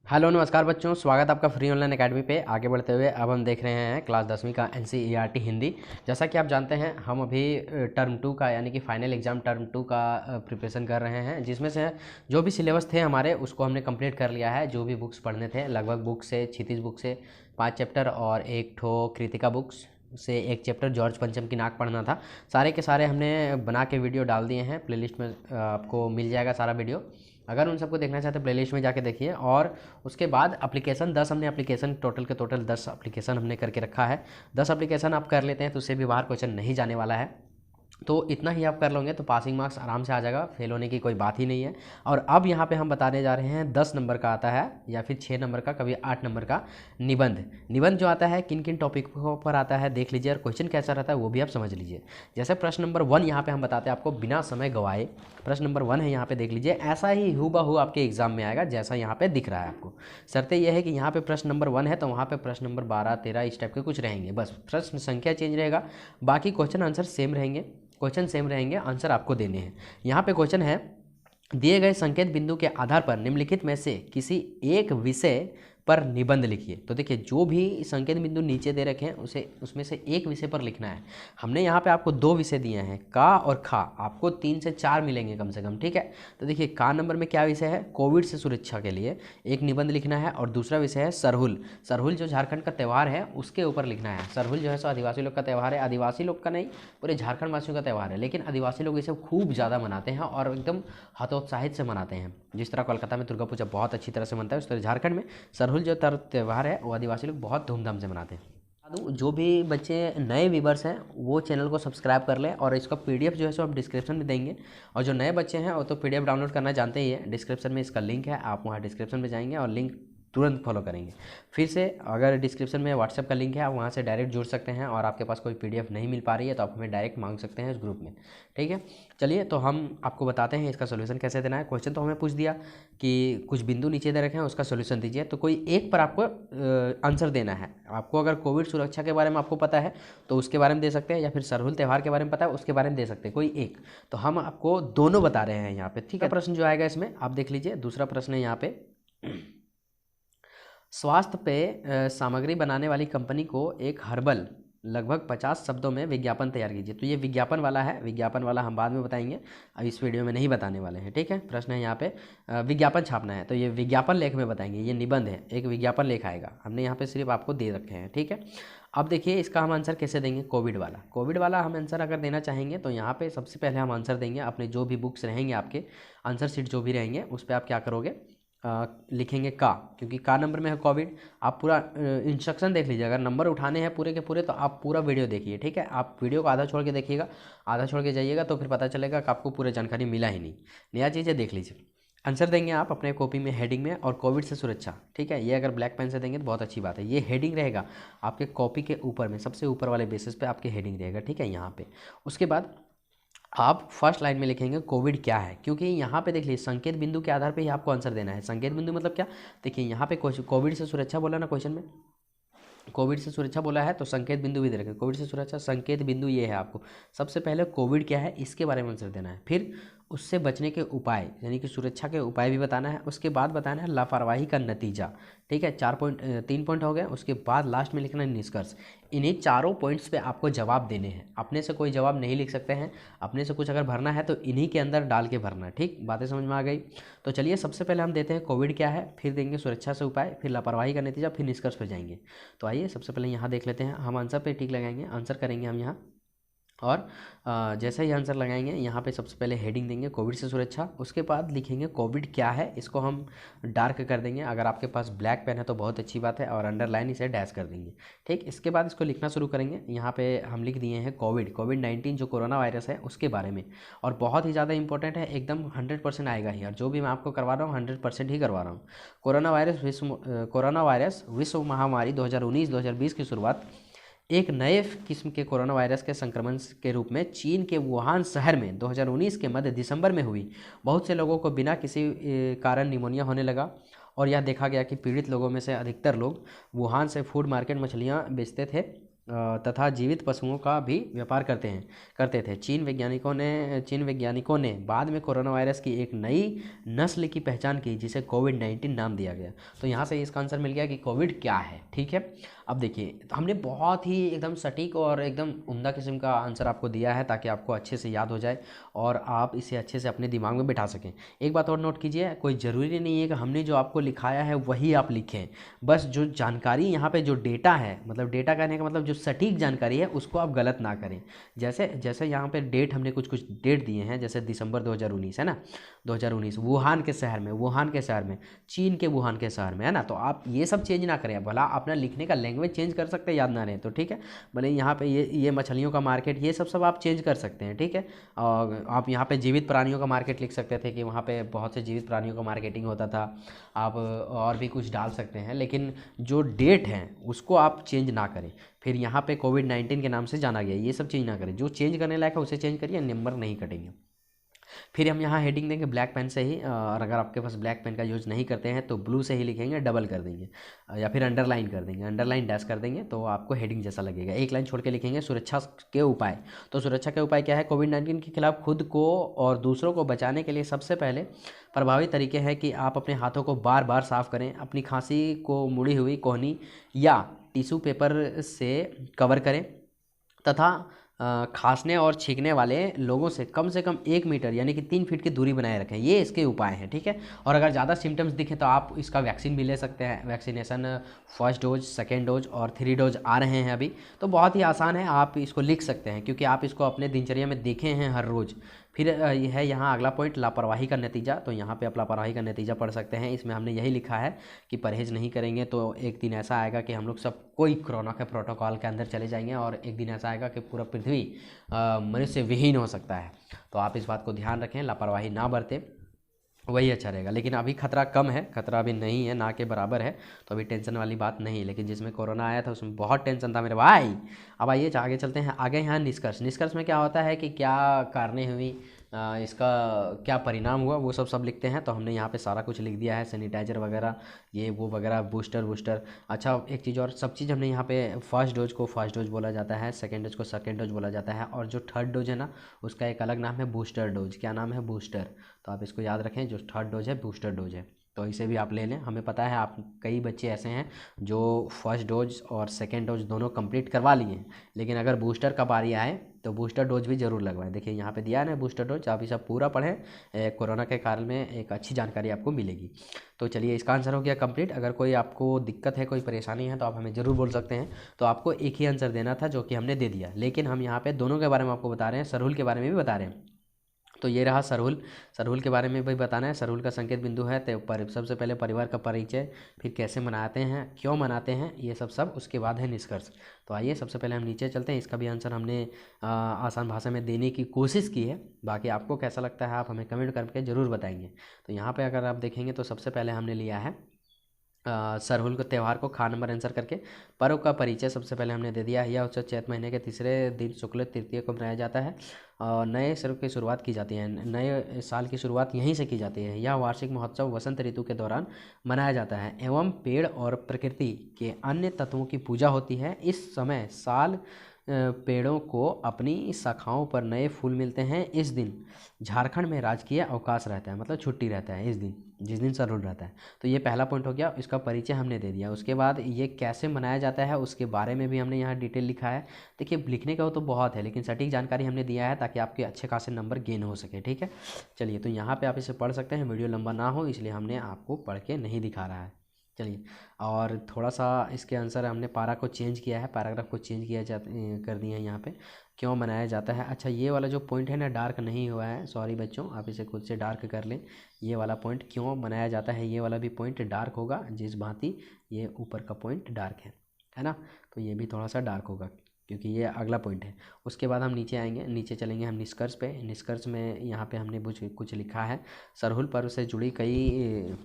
Hello नमस्कार बच्चों, स्वागत आपका फ्री ऑनलाइन एकेडमी पे। आगे बढ़ते हुए अब हम देख रहे हैं क्लास 10वीं का एनसीईआरटी हिंदी। जैसा कि आप जानते हैं हम अभी टर्म 2 का यानी कि फाइनल एग्ज़ाम टर्म 2 का प्रिपरेशन कर रहे हैं, जिसमें से जो भी सिलेबस थे हमारे उसको हमने कंप्लीट कर लिया है। जो भी बुक्स पढ़ने थे लगभग बुक से 36 बुक से 5 चैप्टर और एक ठो कृतिका बुक्स से एक चैप्टर जॉर्ज पंचम की नाक पढ़ना था। सारे के सारे हमने बना के वीडियो डाल दिए हैं, प्लेलिस्ट में आपको मिल जाएगा सारा वीडियो। अगर उन सबको देखना चाहते हैं प्लेलिस्ट में जाके देखिए। और उसके बाद एप्लीकेशन 10 हमने एप्लीकेशन टोटल के टोटल 10 एप्लीकेशन हमने करके रखा है। 10 एप्लीकेशन आप कर लेते हैं तो उससे भी बाहर क्वेश्चन नहीं जाने वाला है। तो इतना ही आप कर लोगे तो पासिंग मार्क्स आराम से आ जाएगा, फेल होने की कोई बात ही नहीं है। और अब यहाँ पे हम बताने जा रहे हैं 10 नंबर का आता है या फिर 6 नंबर का, कभी 8 नंबर का निबंध। निबंध जो आता है किन किन टॉपिकों पर आता है देख लीजिए, और क्वेश्चन कैसा रहता है वो भी आप समझ लीजिए। जैसे प्रश्न नंबर 1 यहाँ पे हम बताते हैं आपको बिना समय गवाए। प्रश्न नंबर 1 है, यहाँ पे देख लीजिए, ऐसा ही हूबहू आपके एग्जाम में आएगा जैसा यहाँ पे दिख रहा है आपको। शर्तें यह है कि यहाँ पे प्रश्न नंबर 1 है तो वहाँ पे प्रश्न नंबर 12, 13 इस टाइप के कुछ रहेंगे, बस प्रश्न संख्या चेंज रहेगा, बाकी क्वेश्चन आंसर सेम रहेंगे। क्वेश्चन सेम रहेंगे, आंसर आपको देने हैं। यहाँ पे क्वेश्चन है, दिए गए संकेत बिंदु के आधार पर निम्नलिखित में से किसी एक विषय पर निबंध लिखिए। तो देखिए जो भी संकेत बिंदु नीचे दे रखे हैं उसे उसमें से एक विषय पर लिखना है। हमने यहाँ पे आपको 2 विषय दिए हैं, का और खा, आपको 3 से 4 मिलेंगे कम से कम, ठीक है। तो देखिए का नंबर में क्या विषय है, कोविड से सुरक्षा के लिए एक निबंध लिखना है, और दूसरा विषय है सरहुल। सरहुल जो झारखंड का त्यौहार है उसके ऊपर लिखना है। सरहुल जो है सो आदिवासी लोग का त्यौहार है, आदिवासी लोग का नहीं पूरे झारखंड वासियों का त्यौहार है, लेकिन आदिवासी लोग इसे खूब ज़्यादा मनाते हैं और एकदम हतोत्साहित से मनाते हैं। जिस तरह कोलकाता में दुर्गा पूजा बहुत अच्छी तरह से मनता है उस तरह झारखंड में सरहुल जो त्यौहार है वो आदिवासी लोग बहुत धूमधाम से मनाते हैं। जो भी बच्चे नए व्यूवर्स हैं वो चैनल को सब्सक्राइब कर लें, और इसका पीडीएफ जो है सो हम डिस्क्रिप्शन में देंगे। और जो नए बच्चे हैं वो तो पीडीएफ डाउनलोड करना जानते ही है, डिस्क्रिप्शन में इसका लिंक है, आप वहाँ डिस्क्रिप्शन में जाएंगे और लिंक तुरंत फॉलो करेंगे। फिर से अगर डिस्क्रिप्शन में व्हाट्सएप का लिंक है आप वहाँ से डायरेक्ट जुड़ सकते हैं, और आपके पास कोई पीडीएफ नहीं मिल पा रही है तो आप हमें डायरेक्ट मांग सकते हैं इस ग्रुप में, ठीक है। चलिए तो हम आपको बताते हैं इसका सोल्यूशन कैसे देना है। क्वेश्चन तो हमें पूछ दिया कि कुछ बिंदु नीचे दे रखे हैं उसका सोल्यूशन दीजिए, तो कोई एक पर आपको आंसर देना है। आपको अगर कोविड सुरक्षा के बारे में आपको पता है तो उसके बारे में दे सकते हैं, या फिर सरहुल त्यौहार के बारे में पता है उसके बारे में दे सकते हैं, कोई एक। तो हम आपको दोनों बता रहे हैं यहाँ पे, ठीक है। प्रश्न जो आएगा इसमें आप देख लीजिए, दूसरा प्रश्न है यहाँ पे, स्वास्थ्य पे सामग्री बनाने वाली कंपनी को एक हर्बल लगभग 50 शब्दों में विज्ञापन तैयार कीजिए। तो ये विज्ञापन वाला है, विज्ञापन वाला हम बाद में बताएंगे, अब इस वीडियो में नहीं बताने वाले हैं, ठीक है। प्रश्न है यहाँ पे विज्ञापन छापना है, तो ये विज्ञापन लेख में बताएंगे, ये निबंध है, एक विज्ञापन लेख आएगा, हमने यहाँ पे सिर्फ आपको दे रखे हैं, ठीक है। अब देखिए इसका हम आंसर कैसे देंगे, कोविड वाला हम आंसर अगर देना चाहेंगे तो यहाँ पे सबसे पहले हम आंसर देंगे अपने जो भी बुक्स रहेंगे, आपके आंसर शीट जो भी रहेंगे उस पर आप क्या करोगे, लिखेंगे का, क्योंकि का नंबर में है कोविड। आप पूरा इंस्ट्रक्शन देख लीजिए, अगर नंबर उठाने हैं पूरे के पूरे तो आप पूरा वीडियो देखिए, ठीक है। आप वीडियो को आधा छोड़ के देखिएगा, आधा छोड़ के जाइएगा तो फिर पता चलेगा कि आपको पूरी जानकारी मिला ही नहीं। नया चीज़ें देख लीजिए। आंसर देंगे आप अपने कॉपी में हेडिंग में, और कोविड से सुरक्षा, ठीक है। ये अगर ब्लैक पेन से देंगे तो बहुत अच्छी बात है, ये हेडिंग रहेगा आपके कॉपी के ऊपर में, सबसे ऊपर वाले बेसिस पे आपके हेडिंग रहेगा, ठीक है, यहाँ पे। उसके बाद आप फर्स्ट लाइन में लिखेंगे कोविड क्या है, क्योंकि यहाँ पे देख लीजिए संकेत बिंदु के आधार पे ही आपको आंसर देना है। संकेत बिंदु मतलब क्या, देखिए यहाँ पे कोविड से सुरक्षा बोला ना क्वेश्चन में, कोविड से सुरक्षा बोला है तो संकेत बिंदु भी दे रखे, कोविड से सुरक्षा संकेत बिंदु ये है। आपको सबसे पहले कोविड क्या है इसके बारे में आंसर देना है, फिर उससे बचने के उपाय यानी कि सुरक्षा के उपाय भी बताना है, उसके बाद बताना है लापरवाही का नतीजा, ठीक है। 3 पॉइंट हो गए। उसके बाद लास्ट में लिखना है निष्कर्ष। इन्हीं चारों पॉइंट्स पे आपको जवाब देने हैं, अपने से कोई जवाब नहीं लिख सकते हैं, अपने से कुछ अगर भरना है तो इन्हीं के अंदर डाल के भरना है, ठीक। बातें समझ में आ गई। तो चलिए सबसे पहले हम देते हैं कोविड क्या है, फिर देंगे सुरक्षा से उपाय, फिर लापरवाही का नतीजा, फिर निष्कर्ष पे जाएंगे। तो आइए सबसे पहले यहाँ देख लेते हैं, हम आंसर पे टिक लगाएंगे, आंसर करेंगे हम यहाँ, और जैसे ही आंसर लगाएंगे यहाँ पे सबसे पहले हेडिंग देंगे कोविड से सुरक्षा, उसके बाद लिखेंगे कोविड क्या है, इसको हम डार्क कर देंगे, अगर आपके पास ब्लैक पेन है तो बहुत अच्छी बात है, और अंडरलाइन इसे डैश कर देंगे, ठीक। इसके बाद इसको लिखना शुरू करेंगे। यहाँ पे हम लिख दिए हैं कोविड-19 जो कोरोना वायरस है उसके बारे में, और बहुत ही ज़्यादा इंपॉर्टेंट है, एकदम 100% आएगा ही, और जो भी मैं आपको करवा रहा हूँ 100% ही करवा रहा हूँ। कोरोना वायरस विश्व महामारी 2019-2020 की शुरुआत एक नए किस्म के कोरोना वायरस के संक्रमण के रूप में चीन के वुहान शहर में 2019 के मध्य दिसंबर में हुई। बहुत से लोगों को बिना किसी कारण निमोनिया होने लगा, और यह देखा गया कि पीड़ित लोगों में से अधिकतर लोग वुहान से फूड मार्केट मछलियां बेचते थे। तथा जीवित पशुओं का भी व्यापार करते थे। चीन वैज्ञानिकों ने बाद में कोरोना वायरस की एक नई नस्ल की पहचान की जिसे कोविड-19 नाम दिया गया। तो यहाँ से इसका आंसर मिल गया कि कोविड क्या है। ठीक है, अब देखिए हमने बहुत ही एकदम सटीक और एकदम उम्दा किस्म का आंसर आपको दिया है ताकि आपको अच्छे से याद हो जाए और आप इसे अच्छे से अपने दिमाग में बिठा सकें। एक बात और नोट कीजिए, कोई ज़रूरी नहीं है कि हमने जो आपको लिखाया है वही आप लिखें। बस जो जानकारी यहाँ पे जो डेटा है, मतलब डेटा कहने का मतलब जो सटीक जानकारी है उसको आप गलत ना करें। जैसे जैसे यहाँ पे डेट हमने कुछ कुछ डेट दिए हैं, जैसे दिसंबर 2019 है ना, 2019 वुहान के शहर में, चीन के वुहान के शहर में, है ना। तो आप ये सब चेंज ना करें, भला अपना लिखने का लैंग्वेज चेंज कर सकते हैं, याद ना रहे तो ठीक है। भले यहाँ पे ये मछलियों का मार्केट, ये सब आप चेंज कर सकते हैं, ठीक है। और आप यहाँ पे जीवित प्राणियों का मार्केट लिख सकते थे कि वहाँ पे बहुत से जीवित प्राणियों का मार्केटिंग होता था। आप और भी कुछ डाल सकते हैं, लेकिन जो डेट है उसको आप चेंज ना करें। फिर यहाँ पे कोविड-19 के नाम से जाना गया, ये सब चेंज ना करें। जो चेंज करने लायक है उसे चेंज करिए, नंबर नहीं कटेंगे। फिर हम यहाँ हेडिंग देंगे ब्लैक पेन से ही, और अगर आपके पास ब्लैक पेन का यूज़ नहीं करते हैं तो ब्लू से ही लिखेंगे, डबल कर देंगे या फिर अंडरलाइन कर देंगे, अंडरलाइन डैश कर देंगे तो आपको हेडिंग जैसा लगेगा। एक लाइन छोड़ के लिखेंगे सुरक्षा के उपाय। तो सुरक्षा के उपाय क्या है? कोविड-19 के खिलाफ खुद को और दूसरों को बचाने के लिए सबसे पहले प्रभावी तरीके हैं कि आप अपने हाथों को बार बार साफ़ करें, अपनी खांसी को मुड़ी हुई कोहनी या टिश्यू पेपर से कवर करें तथा खांसने और छींकने वाले लोगों से कम 1 मीटर यानी कि 3 फीट की दूरी बनाए रखें। ये इसके उपाय हैं, ठीक है। और अगर ज़्यादा सिम्टम्स दिखे तो आप इसका वैक्सीन भी ले सकते हैं। Vaccination first dose, second dose और 3 डोज आ रहे हैं अभी, तो बहुत ही आसान है, आप इसको लिख सकते हैं क्योंकि आप इसको अपने दिनचर्या में देखे हैं हर रोज़। फिर यह है यहाँ अगला पॉइंट, लापरवाही का नतीजा। तो यहाँ पे आप लापरवाही का नतीजा पढ़ सकते हैं। इसमें हमने यही लिखा है कि परहेज़ नहीं करेंगे तो एक दिन ऐसा आएगा कि हम लोग सब कोई कोरोना के प्रोटोकॉल के अंदर चले जाएंगे और एक दिन ऐसा आएगा कि पूरा पृथ्वी मनुष्य विहीन हो सकता है। तो आप इस बात को ध्यान रखें, लापरवाही ना बरतें, वही अच्छा रहेगा। लेकिन अभी खतरा कम है, खतरा अभी नहीं है, ना के बराबर है, तो अभी टेंशन वाली बात नहीं है। लेकिन जिसमें कोरोना आया था उसमें बहुत टेंशन था मेरे भाई। अब आइए आगे चलते हैं। आगे यहाँ निष्कर्ष में क्या होता है कि क्या कारणें हुई, इसका क्या परिणाम हुआ, वो सब लिखते हैं। तो हमने यहाँ पे सारा कुछ लिख दिया है, सैनिटाइजर वगैरह ये वो वगैरह, बूस्टर। अच्छा एक चीज़ और, सब चीज़ हमने यहाँ पे फर्स्ट डोज को फर्स्ट डोज बोला जाता है, सेकेंड डोज को सेकेंड डोज बोला जाता है, और जो थर्ड डोज है ना उसका एक अलग नाम है बूस्टर डोज। क्या नाम है? बूस्टर। तो आप इसको याद रखें, जो थर्ड डोज है बूस्टर डोज है, तो इसे भी आप ले लें। हमें पता है आप कई बच्चे ऐसे हैं जो फर्स्ट डोज और सेकेंड डोज दोनों कंप्लीट करवा लिए हैं, लेकिन अगर बूस्टर का बारी आए तो बूस्टर डोज भी ज़रूर लगवाएं। देखिए यहाँ पे दिया है ना बूस्टर डोज, आप इसे पूरा पढ़ें, कोरोना के कारण में एक अच्छी जानकारी आपको मिलेगी। तो चलिए इसका आंसर हो गया कंप्लीट। अगर कोई आपको दिक्कत है, कोई परेशानी है तो आप हमें ज़रूर बोल सकते हैं। तो आपको एक ही आंसर देना था जो कि हमने दे दिया, लेकिन हम यहाँ पे दोनों के बारे में आपको बता रहे हैं, सरहुल के बारे में भी बता रहे हैं। तो ये रहा सरहुल के बारे में भी बताना है। सरहुल का संकेत बिंदु है तो सबसे पहले परिवार का परिचय, फिर कैसे मनाते हैं, क्यों मनाते हैं, ये सब उसके बाद है निष्कर्ष। तो आइए सबसे पहले हम नीचे चलते हैं। इसका भी आंसर हमने आसान भाषा में देने की कोशिश की है, बाकी आपको कैसा लगता है आप हमें कमेंट करके ज़रूर बताएंगे। तो यहाँ पर अगर आप देखेंगे तो सबसे पहले हमने लिया है सरहुल को त्यौहार को खा नंबर आंसर करके। पर्व का परिचय सबसे पहले हमने दे दिया है। यह उत्सव चैत महीने के तीसरे दिन शुक्ल तृतीय को मनाया जाता है और नए सर्व की शुरुआत की जाती है, नए साल की शुरुआत यहीं से की जाती है। यह वार्षिक महोत्सव वसंत ऋतु के दौरान मनाया जाता है एवं पेड़ और प्रकृति के अन्य तत्वों की पूजा होती है। इस समय साल पेड़ों को अपनी शाखाओं पर नए फूल मिलते हैं। इस दिन झारखंड में राजकीय अवकाश रहता है, मतलब छुट्टी रहता है इस दिन, जिस दिन सरहुल रहता है। तो ये पहला पॉइंट हो गया, इसका परिचय हमने दे दिया। उसके बाद ये कैसे मनाया जाता है उसके बारे में भी हमने यहाँ डिटेल लिखा है। देखिए लिखने का वो तो बहुत है, लेकिन सटीक जानकारी हमने दिया है ताकि आपके अच्छे खासे नंबर गेन हो सके, ठीक है। चलिए तो यहाँ पर आप इसे पढ़ सकते हैं, वीडियो लंबा ना हो इसलिए हमने आपको पढ़ के नहीं दिखा रहा है। चलिए, और थोड़ा सा इसके आंसर हमने पारा को चेंज किया है, पैराग्राफ को चेंज किया कर दिया है यहाँ पे। क्यों मनाया जाता है, अच्छा ये वाला जो पॉइंट है ना डार्क नहीं हुआ है, सॉरी बच्चों, आप इसे खुद से डार्क कर लें। ये वाला पॉइंट क्यों मनाया जाता है, ये वाला भी पॉइंट डार्क होगा, जिस भांति ये ऊपर का पॉइंट डार्क है ना। तो ये भी थोड़ा सा डार्क होगा क्योंकि ये अगला पॉइंट है। उसके बाद हम नीचे आएंगे, नीचे चलेंगे हम निष्कर्ष पे। निष्कर्ष में यहाँ पे हमने कुछ लिखा है। सरहुल पर्व से जुड़ी कई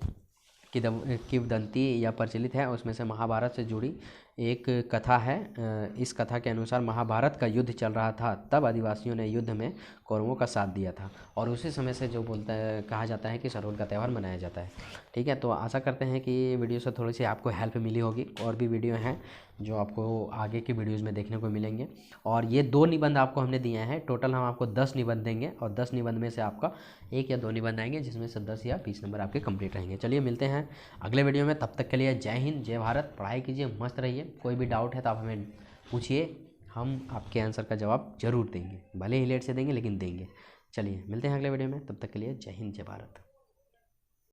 किंवदंती या प्रचलित है, उसमें से महाभारत से जुड़ी एक कथा है। इस कथा के अनुसार महाभारत का युद्ध चल रहा था, तब आदिवासियों ने युद्ध में कौरवों का साथ दिया था और उसी समय से जो कहा जाता है कि सरहुल का त्यौहार मनाया जाता है, ठीक है। तो आशा करते हैं कि वीडियो से थोड़ी सी आपको हेल्प मिली होगी। और भी वीडियो हैं जो आपको आगे की वीडियोज़ में देखने को मिलेंगे। और ये 2 निबंध आपको हमने दिए हैं, टोटल हम आपको 10 निबंध देंगे और 10 निबंध में से आपका 1 या 2 निबंध आएंगे जिसमें से 10 या 20 नंबर आपके कंप्लीट रहेंगे। चलिए मिलते हैं अगले वीडियो में, तब तक के लिए जय हिंद जय भारत। पढ़ाई कीजिए, मस्त रहिए। कोई भी डाउट है तो आप हमें पूछिए, हम आपके आंसर का जवाब जरूर देंगे, भले ही लेट से देंगे लेकिन देंगे। चलिए मिलते हैं अगले वीडियो में, तब तक के लिए जय हिंद जय भारत।